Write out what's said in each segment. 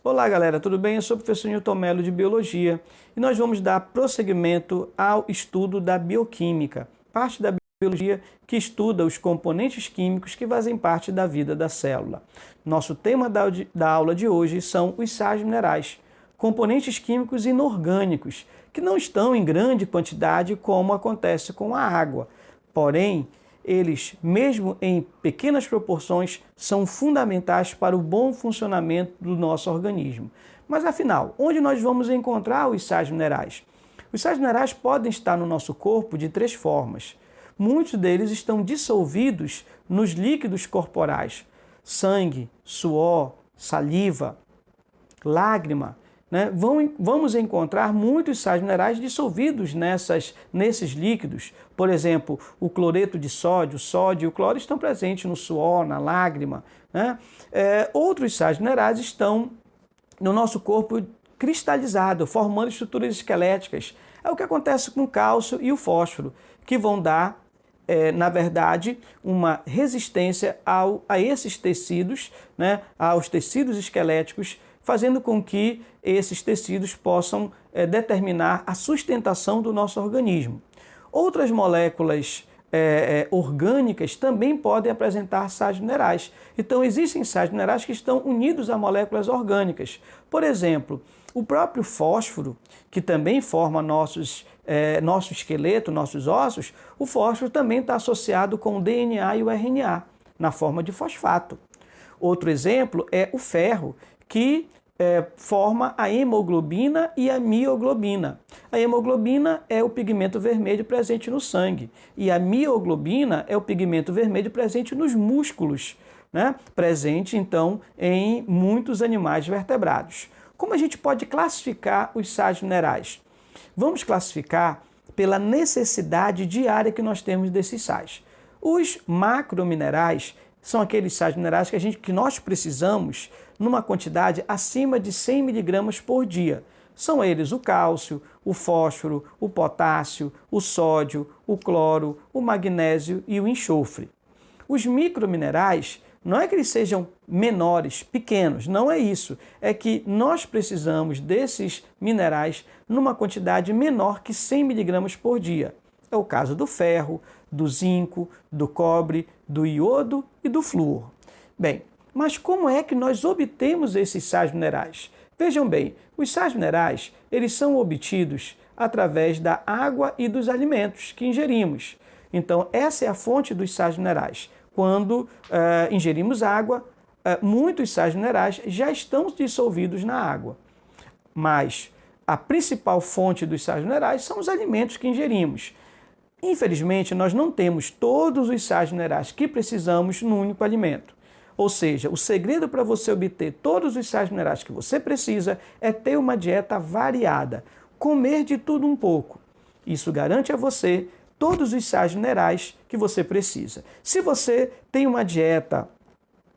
Olá galera, tudo bem? Eu sou o professor Newton Mello de Biologia e nós vamos dar prosseguimento ao estudo da bioquímica, parte da biologia que estuda os componentes químicos que fazem parte da vida da célula. Nosso tema da aula de hoje são os sais minerais, componentes químicos inorgânicos, que não estão em grande quantidade como acontece com a água, porém, eles, mesmo em pequenas proporções, são fundamentais para o bom funcionamento do nosso organismo. Mas afinal, onde nós vamos encontrar os sais minerais? Os sais minerais podem estar no nosso corpo de três formas. Muitos deles estão dissolvidos nos líquidos corporais: sangue, suor, saliva, lágrima. Vamos encontrar muitos sais minerais dissolvidos nesses líquidos. Por exemplo, o cloreto de sódio, o sódio e o cloro estão presentes no suor, na lágrima. Outros sais minerais estão no nosso corpo cristalizado, formando estruturas esqueléticas. É o que acontece com o cálcio e o fósforo, que vão dar, na verdade, uma resistência a esses tecidos, aos tecidos esqueléticos, fazendo com que esses tecidos possam determinar a sustentação do nosso organismo. Outras moléculas orgânicas também podem apresentar sais minerais. Então, existem sais minerais que estão unidos a moléculas orgânicas. Por exemplo, o próprio fósforo, que também forma nosso esqueleto, nossos ossos, o fósforo também está associado com o DNA e o RNA, na forma de fosfato. Outro exemplo é o ferro, que forma a hemoglobina e a mioglobina. A hemoglobina é o pigmento vermelho presente no sangue e a mioglobina é o pigmento vermelho presente nos músculos, presente então em muitos animais vertebrados. Como a gente pode classificar os sais minerais? Vamos classificar pela necessidade diária que nós temos desses sais. Os macrominerais são aqueles sais minerais que nós precisamos numa quantidade acima de 100 mg por dia. São eles o cálcio, o fósforo, o potássio, o sódio, o cloro, o magnésio e o enxofre. Os microminerais, não é que eles sejam menores, pequenos, não é isso. É que nós precisamos desses minerais numa quantidade menor que 100 mg por dia. É o caso do ferro, do zinco, do cobre, do iodo e do flúor. Bem, mas como é que nós obtemos esses sais minerais? Vejam bem, os sais minerais, eles são obtidos através da água e dos alimentos que ingerimos. Então, essa é a fonte dos sais minerais. Quando ingerimos água, muitos sais minerais já estão dissolvidos na água. Mas a principal fonte dos sais minerais são os alimentos que ingerimos. Infelizmente, nós não temos todos os sais minerais que precisamos num único alimento. Ou seja, o segredo para você obter todos os sais minerais que você precisa é ter uma dieta variada, comer de tudo um pouco. Isso garante a você todos os sais minerais que você precisa. Se você tem uma dieta,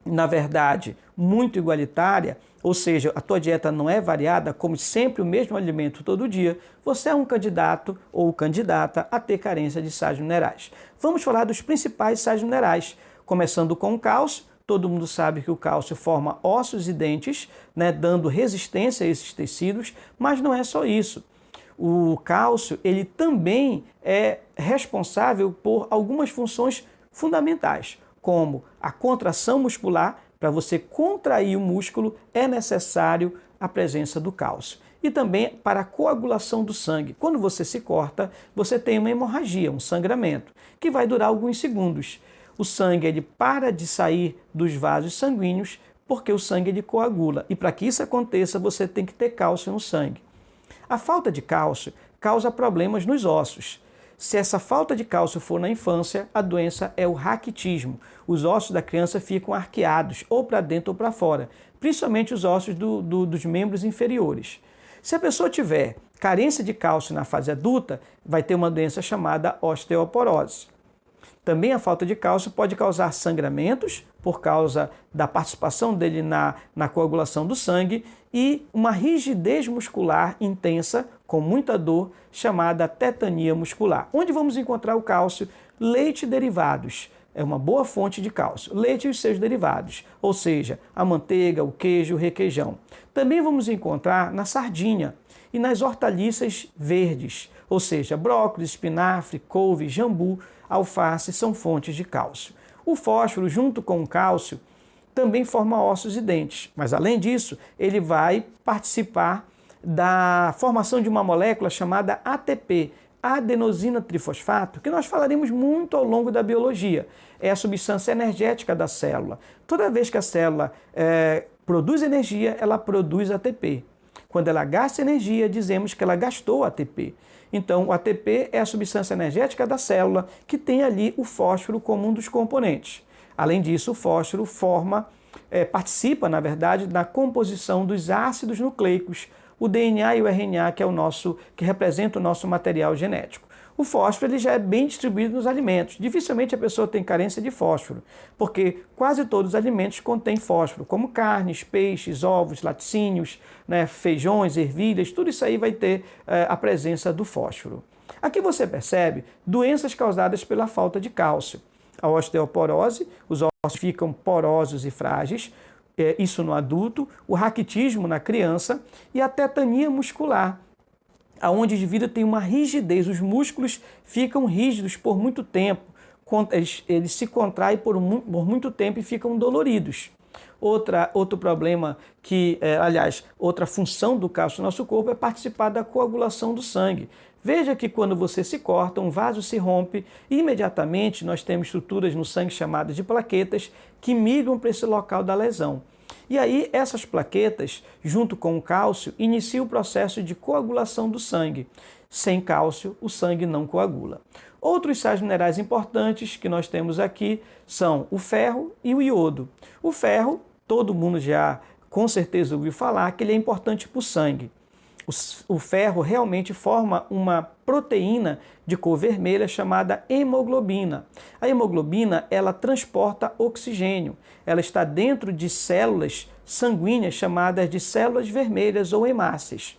na verdade, muito igualitária, ou seja, a tua dieta não é variada, come sempre o mesmo alimento todo dia, você é um candidato ou candidata a ter carência de sais minerais. Vamos falar dos principais sais minerais, começando com o cálcio. Todo mundo sabe que o cálcio forma ossos e dentes, dando resistência a esses tecidos, mas não é só isso. O cálcio, ele também é responsável por algumas funções fundamentais, como a contração muscular. Para você contrair o músculo é necessário a presença do cálcio. E também para a coagulação do sangue. Quando você se corta, você tem uma hemorragia, um sangramento, que vai durar alguns segundos. O sangue ele para de sair dos vasos sanguíneos porque o sangue ele coagula. E para que isso aconteça, você tem que ter cálcio no sangue. A falta de cálcio causa problemas nos ossos. Se essa falta de cálcio for na infância, a doença é o raquitismo. Os ossos da criança ficam arqueados, ou para dentro ou para fora, principalmente os ossos dos membros inferiores. Se a pessoa tiver carência de cálcio na fase adulta, vai ter uma doença chamada osteoporose. Também a falta de cálcio pode causar sangramentos, por causa da participação dele na coagulação do sangue, e uma rigidez muscular intensa, com muita dor, chamada tetania muscular. Onde vamos encontrar o cálcio? Leite e derivados. é uma boa fonte de cálcio. Leite e os seus derivados, ou seja, a manteiga, o queijo, o requeijão. Também vamos encontrar na sardinha e nas hortaliças verdes, ou seja, brócolis, espinafre, couve, jambu, alface são fontes de cálcio. O fósforo, junto com o cálcio, também forma ossos e dentes, mas além disso, ele vai participar da formação de uma molécula chamada ATP, adenosina trifosfato, que nós falaremos muito ao longo da biologia. É a substância energética da célula. Toda vez que a célula produz energia, ela produz ATP. Quando ela gasta energia, dizemos que ela gastou ATP. Então, o ATP é a substância energética da célula, que tem ali o fósforo como um dos componentes. Além disso, o fósforo participa, na verdade, da composição dos ácidos nucleicos, o DNA e o RNA, que representa o nosso material genético. O fósforo ele já é bem distribuído nos alimentos. Dificilmente a pessoa tem carência de fósforo, porque quase todos os alimentos contêm fósforo, como carnes, peixes, ovos, laticínios, né, feijões, ervilhas, tudo isso aí vai ter a presença do fósforo. Aqui você percebe doenças causadas pela falta de cálcio. A osteoporose, os ossos ficam porosos e frágeis, isso no adulto, o raquitismo na criança e a tetania muscular, aonde o indivíduo tem uma rigidez, os músculos ficam rígidos por muito tempo, eles se contraem por muito tempo e ficam doloridos. Outro problema outra função do cálcio no nosso corpo é participar da coagulação do sangue. Veja que quando você se corta, um vaso se rompe e imediatamente nós temos estruturas no sangue chamadas de plaquetas que migram para esse local da lesão. E aí essas plaquetas, junto com o cálcio, iniciam o processo de coagulação do sangue. Sem cálcio, o sangue não coagula. Outros sais minerais importantes que nós temos aqui são o ferro e o iodo. O ferro, todo mundo já com certeza ouviu falar que ele é importante para o sangue. O ferro realmente forma uma proteína de cor vermelha chamada hemoglobina. A hemoglobina, ela transporta oxigênio. Ela está dentro de células sanguíneas chamadas de células vermelhas ou hemácias.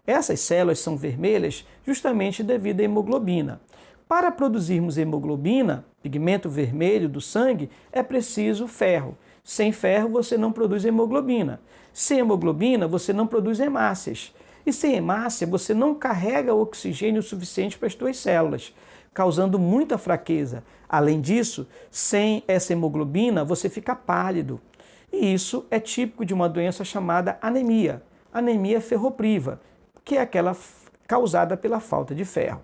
Essas células são vermelhas justamente devido à hemoglobina. Para produzirmos hemoglobina, pigmento vermelho do sangue, é preciso ferro. Sem ferro, você não produz hemoglobina. Sem hemoglobina, você não produz hemácias. E sem hemácia, você não carrega oxigênio suficiente para as suas células, causando muita fraqueza. Além disso, sem essa hemoglobina, você fica pálido. E isso é típico de uma doença chamada anemia ferropriva, que é aquela causada pela falta de ferro.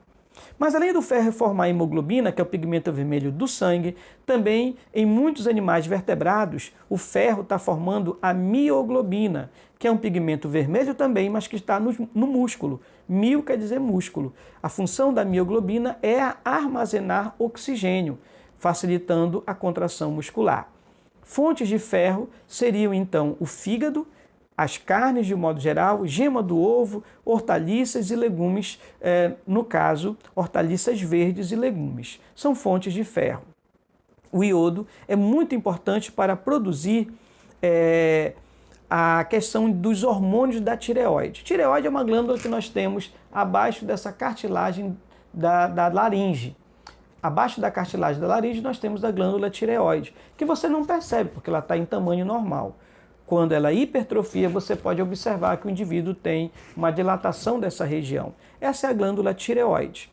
Mas além do ferro formar a hemoglobina, que é o pigmento vermelho do sangue, também em muitos animais vertebrados, o ferro está formando a mioglobina, que é um pigmento vermelho também, mas que está no músculo. Mio quer dizer músculo. A função da mioglobina é armazenar oxigênio, facilitando a contração muscular. Fontes de ferro seriam então o fígado, as carnes de um modo geral, gema do ovo, hortaliças e legumes, no caso, hortaliças verdes e legumes. São fontes de ferro. O iodo é muito importante para produzir a questão dos hormônios da tireoide. Tireoide é uma glândula que nós temos abaixo dessa cartilagem da laringe. Abaixo da cartilagem da laringe nós temos a glândula tireoide, que você não percebe porque ela está em tamanho normal. Quando ela hipertrofia, você pode observar que o indivíduo tem uma dilatação dessa região. Essa é a glândula tireoide.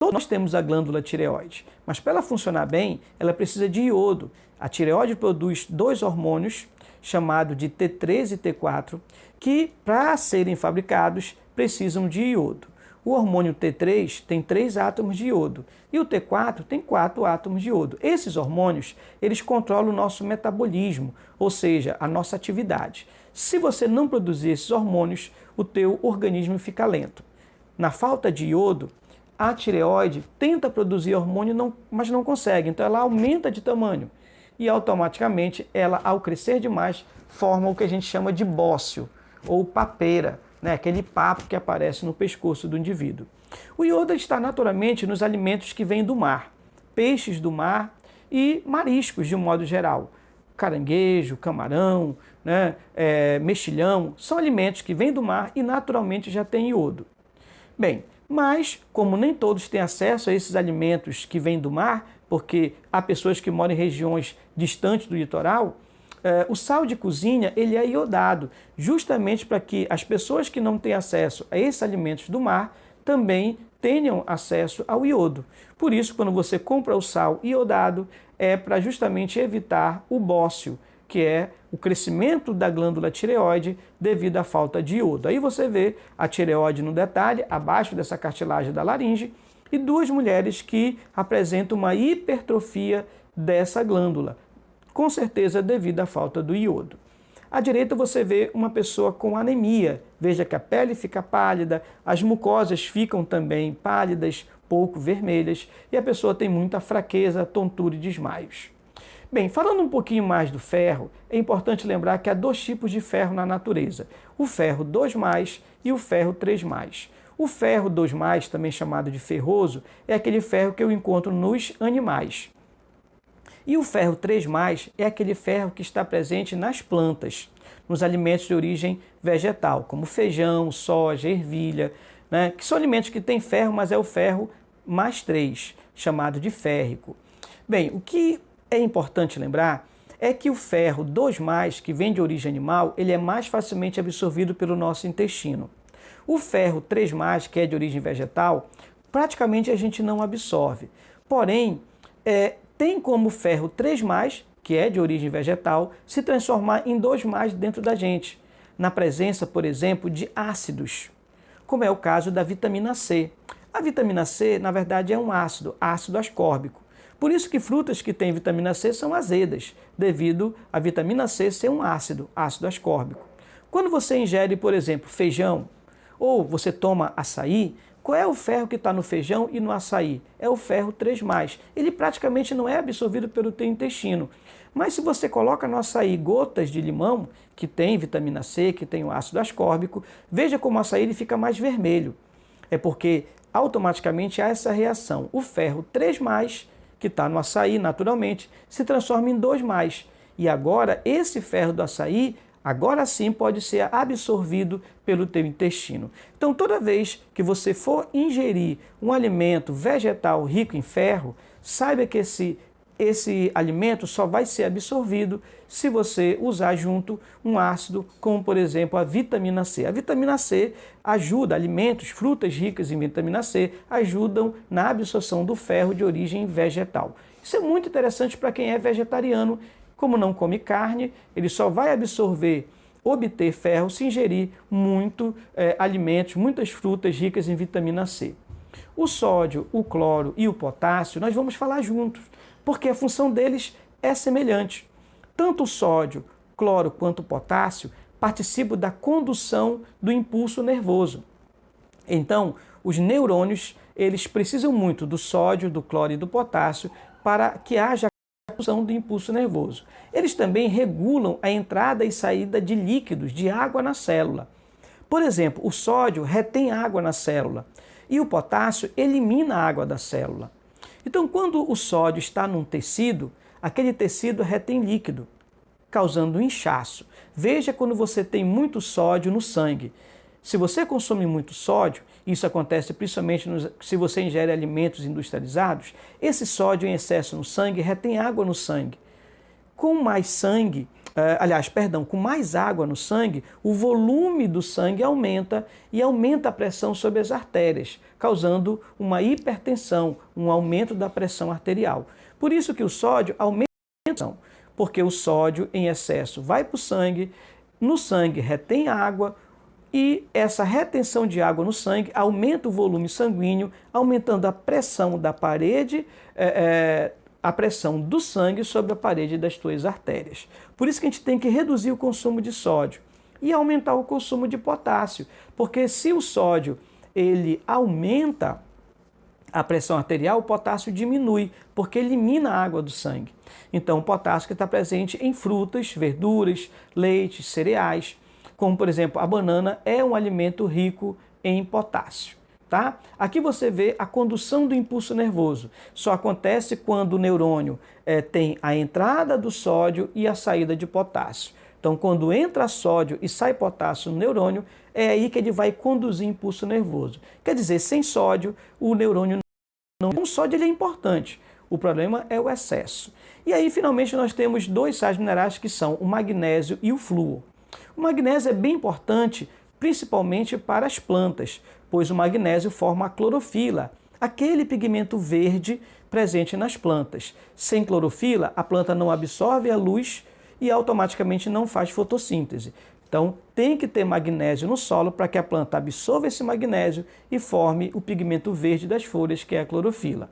Todos nós temos a glândula tireoide, mas para ela funcionar bem, ela precisa de iodo. A tireoide produz dois hormônios, chamados de T3 e T4, que, para serem fabricados, precisam de iodo. O hormônio T3 tem 3 átomos de iodo e o T4 tem 4 átomos de iodo. Esses hormônios, eles controlam o nosso metabolismo, ou seja, a nossa atividade. Se você não produzir esses hormônios, o teu organismo fica lento. Na falta de iodo, a tireoide tenta produzir hormônio, mas não consegue. Então ela aumenta de tamanho e automaticamente ela, ao crescer demais, forma o que a gente chama de bócio ou papeira, né? Aquele papo que aparece no pescoço do indivíduo. O iodo está naturalmente nos alimentos que vêm do mar, peixes do mar e mariscos de um modo geral. Caranguejo, camarão, né? Mexilhão, são alimentos que vêm do mar e naturalmente já têm iodo. Bem, mas como nem todos têm acesso a esses alimentos que vêm do mar, porque há pessoas que moram em regiões distantes do litoral, o sal de cozinha ele é iodado, justamente para que as pessoas que não têm acesso a esses alimentos do mar também tenham acesso ao iodo. Por isso, quando você compra o sal iodado, é para justamente evitar o bócio, que é o crescimento da glândula tireoide devido à falta de iodo. Aí você vê a tireoide no detalhe, abaixo dessa cartilagem da laringe, e duas mulheres que apresentam uma hipertrofia dessa glândula, com certeza devido à falta do iodo. À direita você vê uma pessoa com anemia. Veja que a pele fica pálida, as mucosas ficam também pálidas, pouco vermelhas, e a pessoa tem muita fraqueza, tontura e desmaios. Bem, falando um pouquinho mais do ferro, é importante lembrar que há dois tipos de ferro na natureza, o ferro 2+, e o ferro 3+. O ferro 2+, também chamado de ferroso, é aquele ferro que eu encontro nos animais. E o ferro 3+, é aquele ferro que está presente nas plantas, nos alimentos de origem vegetal, como feijão, soja, ervilha, né, que são alimentos que têm ferro, mas é o ferro +3, chamado de férrico. Bem, o que é importante lembrar é que o ferro 2+, que vem de origem animal, ele é mais facilmente absorvido pelo nosso intestino. O ferro 3+, que é de origem vegetal, praticamente a gente não absorve. Porém, tem como o ferro 3+, que é de origem vegetal, se transformar em 2+ dentro da gente, na presença, por exemplo, de ácidos, como é o caso da vitamina C. A vitamina C, na verdade, é um ácido ascórbico. Por isso que frutas que têm vitamina C são azedas, devido à vitamina C ser um ácido ascórbico. Quando você ingere, por exemplo, feijão, ou você toma açaí, qual é o ferro que está no feijão e no açaí? É o ferro 3+. Ele praticamente não é absorvido pelo teu intestino. Mas se você coloca no açaí gotas de limão, que tem vitamina C, que tem o ácido ascórbico, veja como o açaí ele fica mais vermelho. É porque automaticamente há essa reação. O ferro 3+, que está no açaí naturalmente, se transforma em 2+. E agora esse ferro do açaí, agora sim pode ser absorvido pelo teu intestino. Então toda vez que você for ingerir um alimento vegetal rico em ferro, saiba que esse alimento só vai ser absorvido se você usar junto um ácido, como por exemplo a vitamina C. A vitamina C ajuda, alimentos, frutas ricas em vitamina C, ajudam na absorção do ferro de origem vegetal. Isso é muito interessante para quem é vegetariano. Como não come carne, ele só vai obter ferro se ingerir alimentos, muitas frutas ricas em vitamina C. O sódio, o cloro e o potássio nós vamos falar juntos, porque a função deles é semelhante. Tanto o sódio, cloro quanto o potássio participam da condução do impulso nervoso. Então, os neurônios eles precisam muito do sódio, do cloro e do potássio para que haja condução do impulso nervoso. Eles também regulam a entrada e saída de líquidos, de água na célula. Por exemplo, o sódio retém água na célula e o potássio elimina a água da célula. Então, quando o sódio está num tecido, aquele tecido retém líquido, causando um inchaço. Veja quando você tem muito sódio no sangue. Se você consome muito sódio, isso acontece principalmente se você ingere alimentos industrializados, esse sódio em excesso no sangue retém água no sangue. Com mais com mais água no sangue, o volume do sangue aumenta e aumenta a pressão sobre as artérias, causando uma hipertensão, um aumento da pressão arterial. Por isso que o sódio aumenta a pressão, porque o sódio em excesso vai para o sangue, no sangue retém água, e essa retenção de água no sangue aumenta o volume sanguíneo, aumentando a pressão da parede, a pressão do sangue sobre a parede das tuas artérias. Por isso que a gente tem que reduzir o consumo de sódio e aumentar o consumo de potássio, porque se o sódio ele aumenta a pressão arterial, o potássio diminui, porque elimina a água do sangue. Então o potássio que está presente em frutas, verduras, leites, cereais, como por exemplo a banana é um alimento rico em potássio. Tá? Aqui você vê a condução do impulso nervoso. Só acontece quando o neurônio tem a entrada do sódio e a saída de potássio. Então, quando entra sódio e sai potássio no neurônio, é aí que ele vai conduzir impulso nervoso. Quer dizer, sem sódio, o neurônio não... O sódio ele é importante. O problema é o excesso. E aí, finalmente, nós temos dois sais minerais que são o magnésio e o flúor. O magnésio é bem importante, principalmente para as plantas, pois o magnésio forma a clorofila, aquele pigmento verde presente nas plantas. Sem clorofila, a planta não absorve a luz e automaticamente não faz fotossíntese. Então, tem que ter magnésio no solo para que a planta absorva esse magnésio e forme o pigmento verde das folhas, que é a clorofila.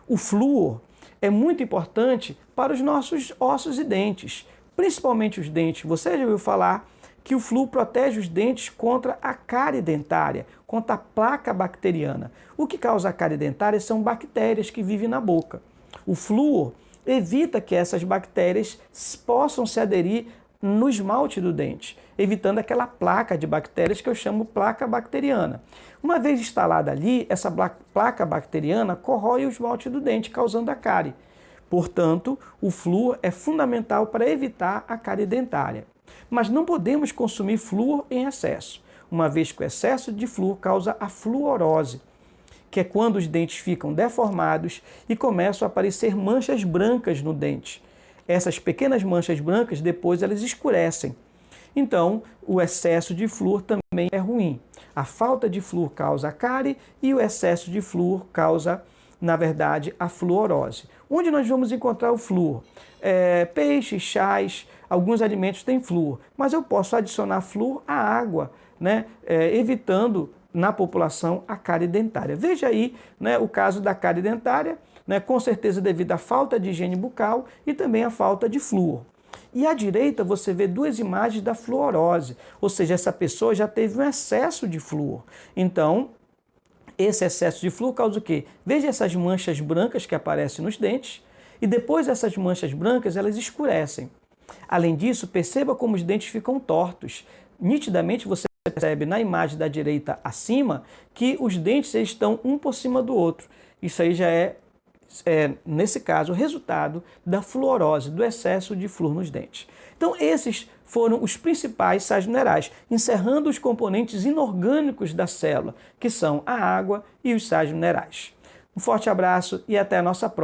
O flúor é muito importante para os nossos ossos e dentes, principalmente os dentes. Você já ouviu falar que o flúor protege os dentes contra a cárie dentária, contra a placa bacteriana. O que causa a cárie dentária são bactérias que vivem na boca. O flúor evita que essas bactérias possam se aderir no esmalte do dente, evitando aquela placa de bactérias que eu chamo placa bacteriana. Uma vez instalada ali, essa placa bacteriana corrói o esmalte do dente, causando a cárie. Portanto, o flúor é fundamental para evitar a cárie dentária. Mas não podemos consumir flúor em excesso, uma vez que o excesso de flúor causa a fluorose, que é quando os dentes ficam deformados e começam a aparecer manchas brancas no dente. Essas pequenas manchas brancas, depois elas escurecem. Então, o excesso de flúor também é ruim. A falta de flúor causa a cárie e o excesso de flúor causa, na verdade, a fluorose. Onde nós vamos encontrar o flúor? Peixes, chás, alguns alimentos têm flúor, mas eu posso adicionar flúor à água, né? Evitando na população a cárie dentária. Veja aí, né, o caso da cárie dentária, né, com certeza devido à falta de higiene bucal e também à falta de flúor. E à direita você vê duas imagens da fluorose, ou seja, essa pessoa já teve um excesso de flúor. Então, esse excesso de flúor causa o quê? Veja essas manchas brancas que aparecem nos dentes e depois essas manchas brancas elas escurecem. Além disso, perceba como os dentes ficam tortos. Nitidamente você percebe na imagem da direita acima que os dentes estão um por cima do outro. Isso aí já nesse caso, o resultado da fluorose, do excesso de flúor nos dentes. Então, esses foram os principais sais minerais, encerrando os componentes inorgânicos da célula, que são a água e os sais minerais. Um forte abraço e até a nossa próxima.